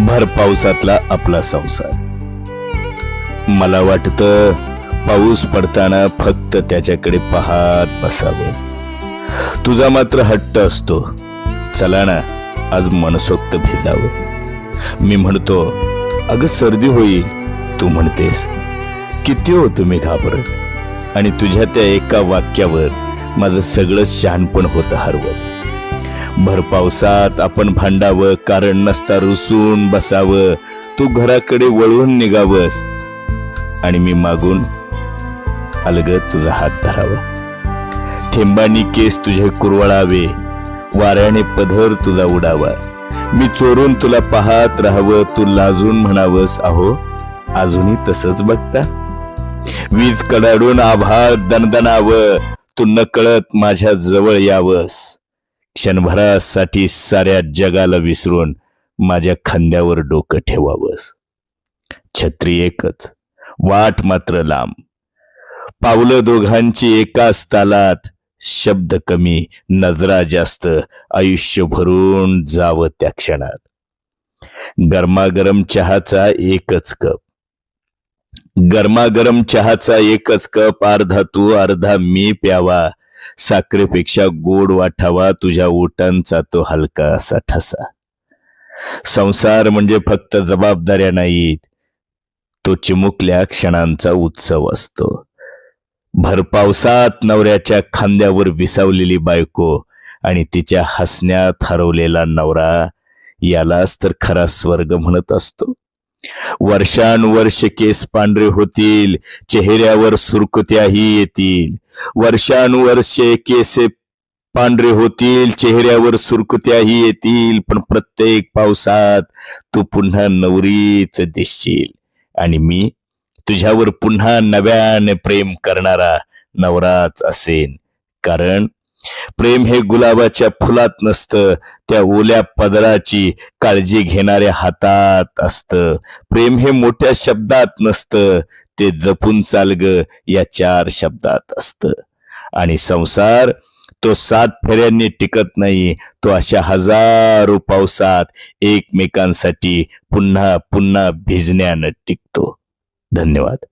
भर पावसातला आपला संसार. मला वाटतं पाऊस पडताना फक्त त्याच्याकडे पाहत बसावं. तुझा मात्र हट्ट असतो, चला ना आज मनसोक्त भिजावं. मी म्हणतो अगं सर्दी होईल, तू म्हणतेस किती हो तुम्ही घाबरत. आणि तुझ्या त्या एका वाक्यावर माझं सगळं शहाणपण होतं हरवत. भर पावसात आपण भांडावं, कारण नसता रुसून बसावं. तू घराकडे वळून निघावस आणि मी मागून अलगद तुझा हात धरावा. थेंबानी केस तुझे कुरवळावे, वाऱ्याने पदर तुझा उडावा. मी चोरून तुला पाहत राहावं, तू लाजून म्हणावस अहो अजूनही तसंच बघता. वीज कडाडून आभाळ दणदणावं, तू नकळत माझ्या जवळ यावस. क्षणभरासाठी साऱ्या जगाला विसरून माझ्या खांद्यावर डोकं ठेवावस. छत्री एकच, वाट मात्र लांब. पावलं दोघांची एकाच तालात. शब्द कमी, नजरा जास्त. आयुष्य भरून जावं त्या क्षणात. गरमागरम चहाचा एकच कप. गरमागरम चहाचा एकच कप. अर्धा तू अर्धा मी प्यावा. साखरेपेक्षा गोड वाटावा तुझ्या ओठांचा तो हलका असा ठसा. संसार म्हणजे फक्त जबाबदाऱ्या नाहीत, तो चिमुकल्या क्षणांचा उत्सव असतो. भर पावसात नवऱ्याच्या खांद्यावर विसावलेली बायको आणि तिच्या हसण्यात हरवलेला नवरा, यालाच तर खरा स्वर्ग म्हणत असतो. वर्षानुवर्ष केस पांढरे होतील, चेहऱ्यावर सुरकुत्याही येतील. वर्षानुवर्षे केसे पांढरे होतील, चेहऱ्यावर सुरकुत्याही येतील. पण प्रत्येक पावसात तू पुन्हा नवरीच दिसशील आणि मी तुझ्यावर पुन्हा नव्याने प्रेम करणारा नवराच असेन. कारण प्रेम हे गुलाबाच्या फुलात नसतं, त्या ओल्या पदराची काळजी घेणाऱ्या हातात असतं. प्रेम हे मोठ्या शब्दात नसतं, ते जपून चाल ग या 4 शब्दात असतं. आणि संसार तो 7 फेऱ्यांनी टिकत नाही, तो अशा हजारो पावसात एकमेकांसाठी पुन्हा पुन्हा भिजण्यानं टिकतो. धन्यवाद.